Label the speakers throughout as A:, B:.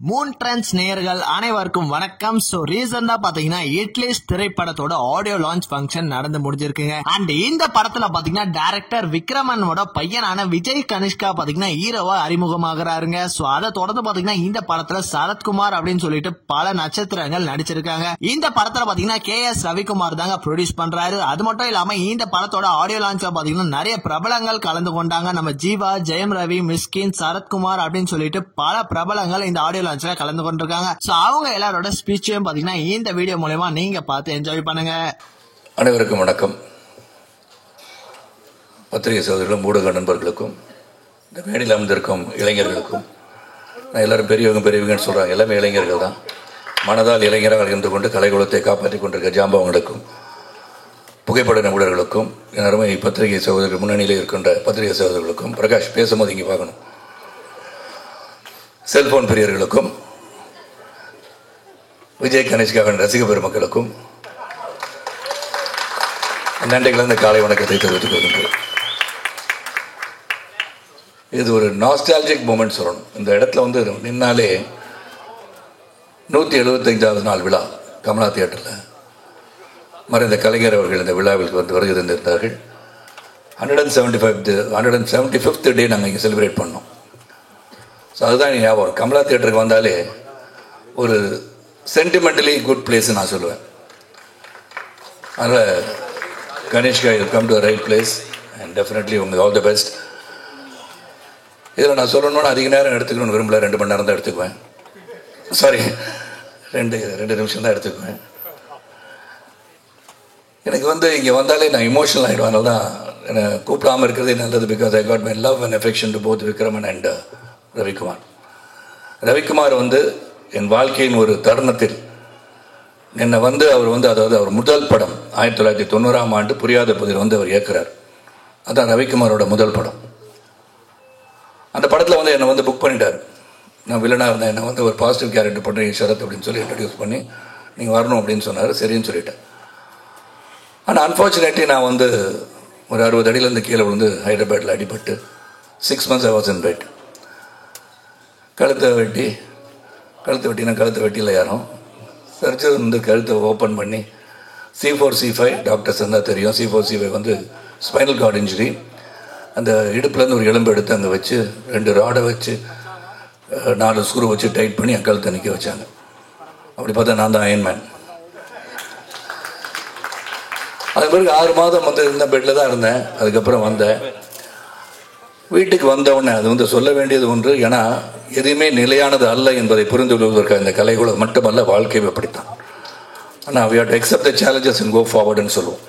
A: Moon trends நேயர்கள் அனைவருக்கும் வணக்கம். சோ ரீசெண்டா பாத்தீங்கன்னா இட்லிஸ்ட் திரைப்படத்தோட ஆடியோ லான்ச் ஃபங்க்ஷன் நடந்து முடிஞ்சிருக்குங்க. அண்ட் இந்த படத்துல பாத்தீங்கன்னா டைரக்டர் விக்ரமனோட பையனான விஜய் கனிஷ்கா பாத்தீங்கன்னா ஹீரோவா அறிமுகமாகறாருங்க. சோ அதை தொடர்ந்து பாத்தீங்கன்னா இந்த படத்துல சரத்குமார் அப்படின்னு சொல்லிட்டு பல நட்சத்திரங்கள் நடிச்சிருக்காங்க. இந்த படத்துல பாத்தீங்கன்னா KS ரவிக்குமார் தாங்க ப்ரொடியூஸ் பண்றாரு. அது மட்டும் இல்லாம இந்த படத்தோட ஆடியோ லான்ச்ல பாத்தீங்கன்னா நிறைய பிரபலங்கள் கலந்து கொண்டாங்க. நம்ம ஜீவா, ஜெயம் ரவி, மிஸ்கின், சரத்குமார் அப்படின்னு சொல்லிட்டு பல பிரபலங்கள் இந்த ஆடியோ லான்ச்ல கலந்து கொண்டிருக்காங்க. சோ அவங்க எல்லாரோட ஸ்பீச்சையும் பாத்தீங்கன்னா இந்த வீடியோ மூலமா நீங்க பார்த்து என்ஜாய் பண்ணுங்க.
B: அனைவருக்கும் வணக்கம். பத்திரிகை சகோதரர்களும் ஊடக நண்பர்களுக்கும் இந்த மேடையில் அமர்ந்திருக்கும் இளைஞர்களுக்கும், நான் எல்லாரும் பெரியவங்கன்னு சொல்றாங்க, எல்லாமே இளைஞர்கள் தான். மனதால் இளைஞராக இருந்து கொண்டு கலைக்குலத்தை காப்பாற்றிக் கொண்டிருக்க ஜாம்பவங்களுக்கும் புகைப்பட நிபுணர்களுக்கும் அருமை பத்திரிகை சகோதரர்கள் முன்னணியில் இருக்கின்ற பத்திரிகை சகோதரர்களுக்கும், பிரகாஷ் பேசும்போது இங்கே பார்க்கணும், செல்போன் பிரியர்களுக்கும், விஜய் கணேஷ்காவின் ரசிக பெருமக்களுக்கும் நன்றி கலந்த காலை வணக்கத்தை தெரிவித்துக் கொள்கின்றேன். இது ஒரு நாஸ்டாலஜிக் மூமெண்ட் சொல்லணும். இந்த இடத்துல வந்து நின்னாலே 175வது நாள் விழா கமலா தியேட்டரில் மறைந்த கலைஞர் அவர்கள் இந்த விழாவிற்கு வந்து வருகை தந்திருந்தார்கள். 175th டே நாங்கள் இங்கே செலிப்ரேட் பண்ணோம். ஸோ அதுதான் ஞாபகம். கமலா தியேட்டருக்கு வந்தாலே ஒரு சென்டிமெண்டலி குட் பிளேஸ் நான் சொல்லுவேன். அதனால் Ganeshka, you come to right place and definitely உங்களுக்கு ஆல் தி பெஸ்ட். இதில் நான் சொல்லணும்னு அதிக நேரம் எடுத்துக்கணும்னு விரும்பல. 2 மணி நேரம் தான் எடுத்துக்குவேன். சாரி, 2 நிமிஷம் தான் எடுத்துக்குவேன். எனக்கு வந்து இங்கே வந்தாலே நான் இமோஷனல் ஆகிடுவேன். அதனால தான் என்னை கூப்பிடாமல் இருக்கிறதே நல்லது. Because I got my love and affection to both Vikraman and Ravikumar. Ravikumar வந்து என் வாழ்க்கையின் ஒரு தருணத்தில் என்னை வந்து அவர் வந்து, அதாவது அவர் முதல் படம் 1990ஆம் ஆண்டு புரியாத புதிர் வந்து அவர் இயக்குறார். அதான் ரவிக்குமாரோட முதல் படம். அந்த படத்தில் வந்து என்னை வந்து புக் பண்ணிட்டார். நான் வில்லனாக இருந்தேன். என்னை வந்து ஒரு பாசிட்டிவ் கேரக்டர் பண்ணுறேன் ஷரத் அப்படின்னு சொல்லி இன்ட்ரடியூஸ் பண்ணி நீங்கள் வரணும் அப்படின்னு சொன்னார். சரின்னு சொல்லிட்டேன். ஆனால் அன்ஃபார்ச்சுனேட்லி நான் வந்து ஒரு 60 அடியிலேருந்து கீழே விழுந்து ஹைதராபாத்தில் அடிபட்டு 6 months I was in bed. கழுத்தை வெட்டியில் யாரும் சர்ஜரி வந்து கழுத்தை ஓப்பன் பண்ணி C4 C5 டாக்டர்ஸ் இருந்தால் தெரியும். C4 C5 வந்து ஸ்பைனல் கார்டு இன்ஜுரி. அந்த இடுப்புலேருந்து ஒரு எலும்பு எடுத்து அங்கே வச்சு 2 ராடை வச்சு 4 ஸ்க்ரூ வச்சு டைட் பண்ணி என் கழுத்தை நிற்க வச்சாங்க. அப்படி பார்த்தா நான் தான் அயன்மேன். அது பிறகு 6 மாதம் வந்து இருந்த பெட்டில் தான் இருந்தேன். அதுக்கப்புறம் வந்தேன். வீட்டுக்கு வந்தவுடனே அது வந்து சொல்ல வேண்டியது ஒன்று. ஏன்னா எதுவுமே நிலையானது அல்ல என்பதை புரிந்து கொள்வதற்காக இந்த கலைகளை மட்டுமல்ல, வாழ்க்கை அப்படித்தான். ஆனால் we have to accept the challenges and go forwardன்னு சொல்லுவோம்.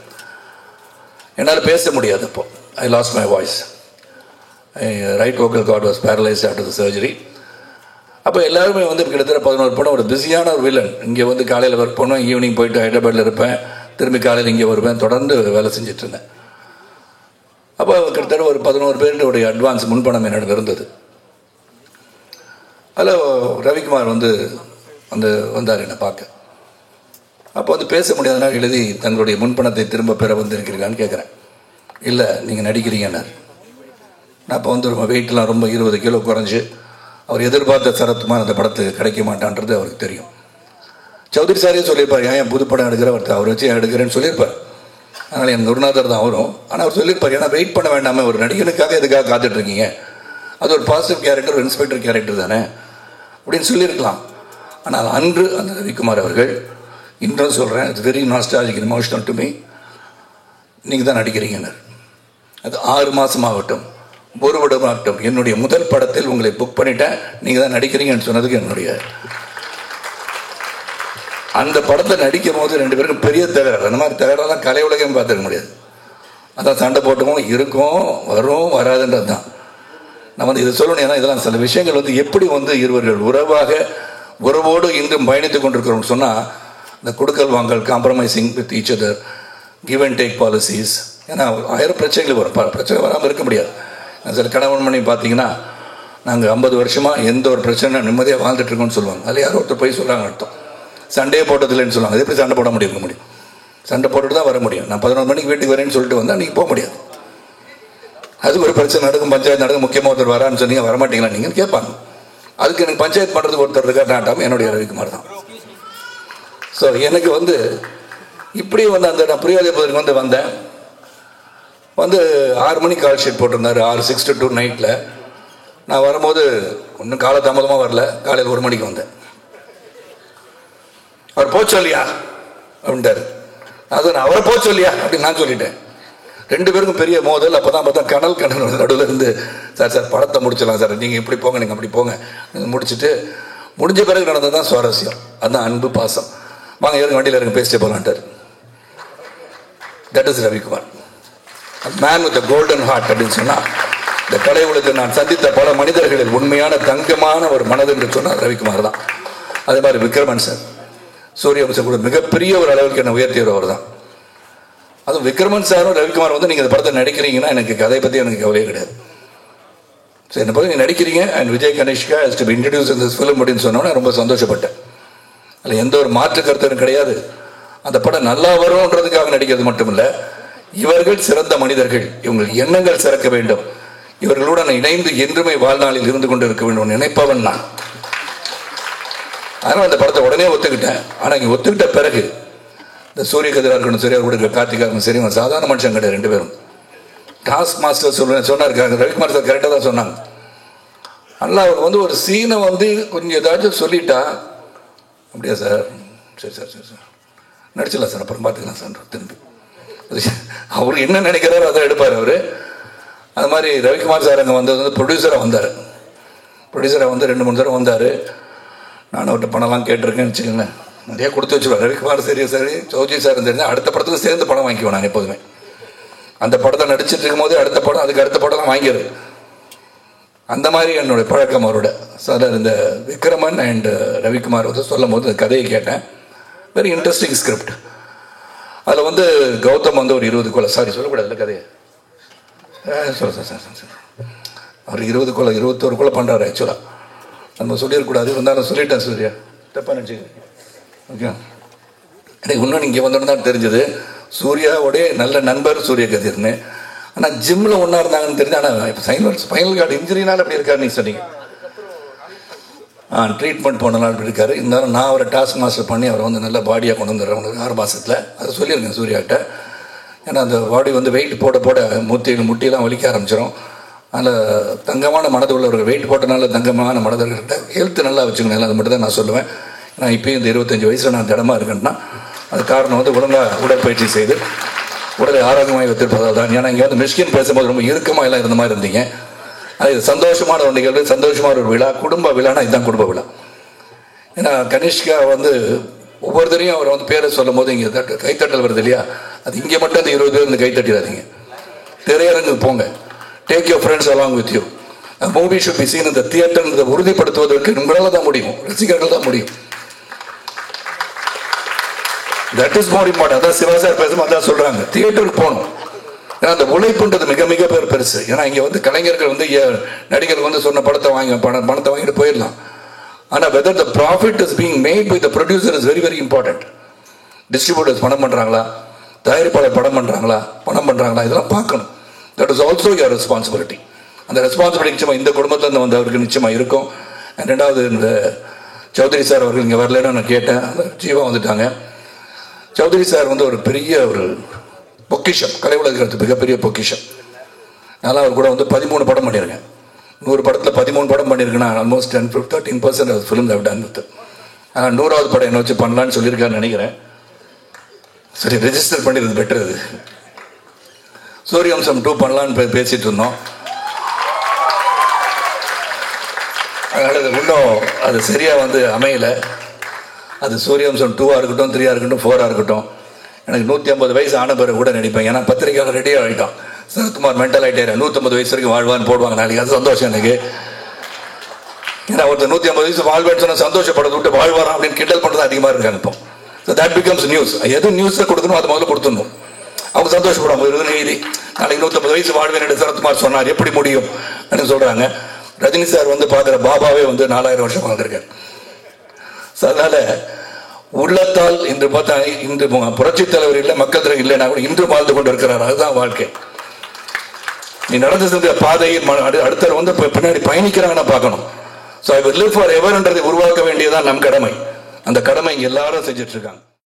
B: என்னால் பேச முடியாது. அப்போ I lost my voice. Right vocal cord was paralyzed after the surgery. அப்போ எல்லாருமே வந்து கிட்டத்தட்ட 11 படம் ஒரு பிஸியான ஒரு வில்லன். இங்கே வந்து காலையில் ஒர்க் பண்ணுவேன், ஈவினிங் போயிட்டு ஹைதராபாத்தில் இருப்பேன், திரும்பி காலையில் இங்கே வருவேன், தொடர்ந்து வேலை செஞ்சுட்டு இருந்தேன். அப்போ கிட்டத்தட்ட ஒரு 11 பேருடைய அட்வான்ஸ் முன்பணம் என்னிடம் இருந்தது. அதில் ரவிக்குமார் வந்து வந்தார் என்னை பார்க்க. அப்போ வந்து பேச முடியாதனால எழுதி தங்களுடைய முன்பணத்தை திரும்ப பெற வந்திருக்கிறீங்களான்னு கேட்குறேன். இல்லை, நீங்கள் நடிக்கிறீங்கன்னார். நான் அப்போ வந்து ரொம்ப வெயிட்லாம் ரொம்ப 20 கிலோ குறைஞ்சி அவர் எதிர்பார்த்த சரத்குமார் அந்த படத்துக்கு கிடைக்க மாட்டான்றது அவருக்கு தெரியும். சௌத்ரி சாரே சொல்லியிருப்பார், ஏன் புது படம் எடுக்கிறவர் அவர் வச்சு எடுக்கிறேன்னு சொல்லியிருப்பார். அதனால் என் குருநாதர் தான் அவரும். ஆனால் அவர் சொல்லியிருப்பார், ஏன்னா வெயிட் பண்ண வேண்டாமே, ஒரு நடிகனுக்காக எதுக்காக காத்துட்ருக்கீங்க, அது ஒரு பாசிட்டிவ் கேரக்டர், ஒரு இன்ஸ்பெக்டர் கேரக்டர் தானே அப்படின்னு சொல்லியிருக்கலாம். ஆனால் அன்று அந்த ரவிக்குமார் அவர்கள், இன்றும் சொல்கிறேன், it's very nostalgic emotional to me, நீங்கள் தான் நடிக்கிறீங்கன்னு. அது 6 மாதமாகட்டும், 1 வருடமாகட்டும், என்னுடைய முதல் படத்தில் உங்களை புக் பண்ணிட்டேன், நீங்கள் தான் நடிக்கிறீங்கன்னு சொன்னதுக்கு என்னுடைய அந்த படத்தை நடிக்கும் போது 2 பேருக்கும் பெரிய தகராறு. அந்த மாதிரி தகராறுலாம் கலை உலகம் பார்த்துருக்க முடியாது. அதான் சண்டை போட்டுக்கும், இருக்கும், வரும், வராதுன்றது தான். நம்ம வந்து இதை சொல்லணும். ஏன்னா இதெல்லாம் சில விஷயங்கள் வந்து எப்படி வந்து இருவர்கள் உறவோடு இன்றும் பயணித்துக் கொண்டிருக்கிறோம்னு சொன்னால், இந்த கொடுக்கல் வாங்கல், compromising with each other, give and take policies. ஏன்னா 1000 பிரச்சனைகள் வரும். பிரச்சனை வராமல் இருக்க முடியாது. சில கணவன் மணி பார்த்தீங்கன்னா, நாங்கள் 50 வருஷமாக எந்த ஒரு பிரச்சனை நிம்மதியாக வாழ்ந்துட்டு இருக்கோம்னு சொல்லுவாங்க. அதில் யாரோ ஒருத்தர் போய் சொல்கிறாங்க அர்த்தம். சண்டையே போட்டதில்லைன்னு சொல்லுவாங்க. அது எப்படி சண்டை போட முடியும்? சண்டை போட்டுட்டு தான் வர முடியும். நான் 11 மணிக்கு வீட்டுக்கு வரேன்னு சொல்லிட்டு வந்தால் நீங்கள் போக முடியாது. அது ஒரு பிரச்சனை நடக்கும், பஞ்சாயத்து நடக்கும், முக்கியமாக ஒருத்தர் வரான்னு சொன்னீங்க, வரமாட்டீங்களா நீங்கன்னு கேட்பாங்க. அதுக்கு எனக்கு பஞ்சாயத்து பண்ணுறதுக்கு ஒருத்தர் இருக்கார் நாட்டாமல் என்னுடைய ரவிக்குமார் தான். ஸோ எனக்கு வந்து இப்படி வந்து அந்த நான் பிரியோதயபுரத்துக்கு வந்தேன். 6 மணிக்கு கால் ஷீட் போட்டிருந்தார், 6 to 2 நைட்டில். நான் வரும்போது ஒன்றும் காலதாமதமாக வரல, காலையில் 1 மணிக்கு வந்தேன். அவர் போச்சொல்லியா அப்படின்ட்டார். அது அவரை போச்சொல்லியா அப்படின்னு நான் சொல்லிட்டேன். 2 பேருக்கும் பெரிய மோதல். அப்போ தான் பார்த்தா கனல் நடுவில் இருந்து சார் படத்தை முடிச்சிடலாம் சார், நீங்கள் இப்படி போங்க, நீங்கள் அப்படி போங்க, முடிச்சுட்டு முடிஞ்ச பிறகு நடந்தது தான் சுவாரஸ்யம். அதுதான் அன்பு பாசம். வாங்க ஏறுங்க வண்டியில் இருங்க பேசிட்டே போகலான்ட்டார். That is Ravikumar, man with golden heart அப்படின்னு சொன்னால், இந்த கலை உலகத்தில் நான் சந்தித்த பல மனிதர்களில் உண்மையான தங்கமான ஒரு மனது என்று சொன்னால் ரவிக்குமார் தான். அதே மாதிரி விக்ரமன் சார், சூரியவம்சம் கூட மிகப்பெரிய ஒரு அளவுக்கு என்னை உயர்த்தியவர் தான். அதுவும் விக்ரமன் சாரும் ரவிக்குமார் நீங்கள் இந்த படத்தை நடிக்கிறீங்கன்னா எனக்கு கதை பற்றி எனக்கு கவலையே கிடையாது. ஸோ என்னை பற்றி நீங்கள் நடிக்கிறீங்க and Vijay Ganeshka has to be introduce in this film அப்படின்னு சொன்னோன்னே ரொம்ப சந்தோஷப்பட்டேன். அதில் எந்த ஒரு மாற்று கருத்தும் கிடையாது. அந்த படம் நல்லா வரும்ன்றதுக்காக நடிக்கிறது மட்டும் இல்லை, இவர்கள் சிறந்த மனிதர்கள், இவங்கள் எண்ணங்கள் சிறக்க வேண்டும், இவர்களுடன் இணைந்து என்றுமே வாழ்நாளில் இருந்து கொண்டு இருக்க வேண்டும் நினைப்பவன் நான். அதனால் அந்த படத்தை உடனே ஒத்துக்கிட்டேன். ஆனால் இங்கே ஒத்துக்கிட்ட பிறகு இந்த சூரிய கதிராக இருக்கணும், சரியாக கொடுக்க கார்த்திகா இருக்கணும், சரி சாதாரண மனுஷன் கிடையாது. 2 பேரும் டாஸ்க் மாஸ்டர் சொன்னார். ரவிக்குமார் சார் கரெக்டாக தான் சொன்னாங்க. அதனால் அவர் ஒரு சீனை கொஞ்சம் ஏதாச்சும் சொல்லிட்டா, அப்படியா சார், சரி சார் சரி சார் நடிச்சிடலாம் சார், அப்புறம் பார்த்துக்கலாம் சார், திரும்பி அவர் என்ன நினைக்கிறாரோ அதை எடுப்பார் அவர். அது மாதிரி ரவிக்குமார் சார் அங்கே வந்தது ப்ரொடியூசராக வந்தார். ப்ரொடியூசராக 2-3 தடவை வந்தார். நான் அவர்கிட்ட பணம்லாம் கேட்டிருக்கேன்னு வச்சுக்கோங்க, நிறைய கொடுத்து வச்சுருவேன். ரவிக்குமார் சரி சௌஜி சார் தெரிஞ்சு அடுத்த படத்துக்கு சேர்ந்து படம் வாங்கிக்குவேன் நான் எப்போதுமே. அந்த படத்தை நடிச்சிட்டு இருக்கும் போது அடுத்த படம், அதுக்கு அடுத்த படம் வாங்கிடுது. அந்த மாதிரி என்னுடைய பழக்கம் அவரோட. சார் இந்த விக்ரமன் அண்ட் ரவிக்குமார் சொல்லும் போது கதையை கேட்டேன். Very interesting script. அதில் கௌதம் ஒரு 20 கொலை, சாரி சொல்லக்கூடாது கதையை, சொல்ல சார் அவர் 20 கொலை 21 கொலை பண்ணுறாரு. ஆக்சுவலாக நம்ம சொல்லிடக்கூடாது, இருந்தாலும் சொல்லிட்டேன். சூர்யா தப்பாக நினச்சிக்கிறேன். ஓகே, எனக்கு இன்னும் இங்கே வந்தோன்னு தான் தெரிஞ்சது சூர்யாவுடைய நல்ல நண்பர் சூரிய கதிர்னு. ஆனால் ஜிம்மில் ஒன்றா இருந்தாங்கன்னு தெரிஞ்சு. ஆனால் ஸ்பைனல் கார்டு இன்ஜுரினால அப்படி இருக்காரு நீங்கள் சொன்னீங்க. ட்ரீட்மெண்ட் போனனால அப்படி இருக்காரு. இருந்தாலும் நான் அவரை டாஸ்க் மாஸ்டர் பண்ணி அவரை நல்ல பாடியாக கொண்டு வந்துடுறேன் உங்களுக்கு 6 மாதத்தில். அதை சொல்லியிருக்கேன் சூர்யாட்ட. ஏன்னா அந்த பாடி வெயிட் போட போட முட்டியெல்லாம் வலிக்க ஆரம்பிச்சிடும். அதில் தங்கமான மனது உள்ளவர்கள் வெயிட் போட்டனால தங்கமான மனதர்கள்கிட்ட ஹெல்த் நல்லா வச்சுக்கணும். அது மட்டும் தான் நான் சொல்லுவேன். நான் இப்போயும் இந்த 25 வயசில் நான் திடமாக இருக்கேன்னா அது காரணம் ஒழுங்காக உடற்பயிற்சி செய்து உடலை ஆரோக்கியமாக வைத்திருப்பதால் தான். ஏன்னா இங்கே மிஷ்கின் பேசும்போது ரொம்ப இறுக்கமாக எல்லாம் இருந்த மாதிரி இருந்தீங்க. அது சந்தோஷமான ஒரு நிகழ்வு, சந்தோஷமான ஒரு விழா, குடும்ப விழானா இதுதான் குடும்ப விழா. ஏன்னா கனிஷ்கா ஒவ்வொருத்தரையும் அவர் பேரை சொல்லும் போது இங்கே கைத்தட்டல் வருது இல்லையா, அது இங்கே மட்டும் அந்த 20 பேர் கைத்தட்டிடாதீங்க. திரையரங்குக்கு போங்க, take your friends along with you. Movie should be seen இந்த தியேட்டர் உறுதிப்படுத்துவதற்கு உங்களால் தான் முடியும், ரசிகர்கள் தான் முடியும். That is more important. அதான் சிவா சார் பேசும்போது அதான் சொல்றாங்க, தியேட்டருக்கு போகணும். ஏன்னா அந்த உழைப்புன்றது மிக மிக பெருசு. ஏன்னா இங்கே கலைஞர்கள் நடிகர்கள் சொன்ன பணத்தை வாங்கிட்டு போயிடலாம். ஆனால் whether the profit is being made by the producer is very very important. Distributors பணம் பண்ணுறாங்களா, தயாரிப்பாளர் பணம் பண்ணுறாங்களா, இதெல்லாம் பார்க்கணும். That is also your responsibility. அந்த ரெஸ்பான்சிபிலிட்டி நிச்சயமாக இந்த குடும்பத்தில் வந்தவருக்கு நிச்சயமாக இருக்கும். ரெண்டாவது இந்த சௌத்ரி சார் அவர்கள் இங்கே வரலன்னு நான் கேட்டேன். ஜீவா வந்துட்டாங்க. சௌத்ரி சார் ஒரு பெரிய ஒரு பொக்கிஷம், கலை உலகத்துக்கு மிகப்பெரிய பொக்கிஷம். அதனால் அவர் கூட 13 படம் பண்ணியிருக்கேன். 100 படத்தில் 13 படம் பண்ணியிருக்கேன்னா almost 10-13% of film have done with. ஆனால் 100வது படம் என்ன வச்சு பண்ணலான்னு சொல்லியிருக்காருன்னு நினைக்கிறேன். சரி, ரெஜிஸ்டர் பண்ணிடுறது பெட்டர். அது சூரியவம்சம் 2 பண்ணலான்னு பேசிட்டு இருந்தோம். அதனால் அது இன்னும் அது சரியாக அமையலை. அது சூரியவம்சம் 2ஆக இருக்கட்டும், 3ஆக இருக்கட்டும், 4ஆக இருக்கட்டும். எனக்கு 150 வயசு ஆன பிறகு கூட நடிப்பேன். ஏன்னா பத்திரிக்கையாளர் ரெடியாக ஆகிட்டான். சரத்குமார் மென்டல் ஆகிட்டே 150 வயசு வரைக்கும் வாழ்வான்னு போடுவாங்க நாளைக்கு. அது சந்தோஷம் எனக்கு. ஏன்னா ஒருத்தர் 150 வயசு வாழ்வேன்னு சொன்னால் சந்தோஷப்படுறது விட்டு வாழ்வாராம் அப்படின்னு கிண்டல் பண்ணுறது அதிகமாக இருக்காங்க இப்போ. So that becomes news. எது நியூஸில் கொடுக்கணும் அது முதல்ல கொடுத்துடணும். அவங்க சந்தோஷப்படுவாங்க. ஒரு நீதி நாளைக்கு 150 வயசு வாழ்வேன் என்று சரத்குமார் சொன்னார், எப்படி முடியும் அப்படின்னு சொல்கிறாங்க. ரஜினி சார் பார்க்குற பாபாவே 4000 வருஷம் வாழ்ந்திருக்காரு. ஸோ அதனால் உள்ளத்தால் இன்று பார்த்தா இன்று புரட்சி தலைவர் இல்லை, மக்கள் தலைவர் இல்லைன்னா கூட இன்று வாழ்ந்து கொண்டு இருக்கிறார். அதுதான் வாழ்க்கை. நீ நடந்து சென்ற பாதையில் அடுத்தவர் பின்னாடி பயணிக்கிறாங்கன்னா பார்க்கணும். So I will live for எவர்ன்றதை உருவாக்க வேண்டியதான் நம் கடமை. அந்த கடமை இங்க எல்லாரும் செஞ்சுட்டு இருக்காங்க.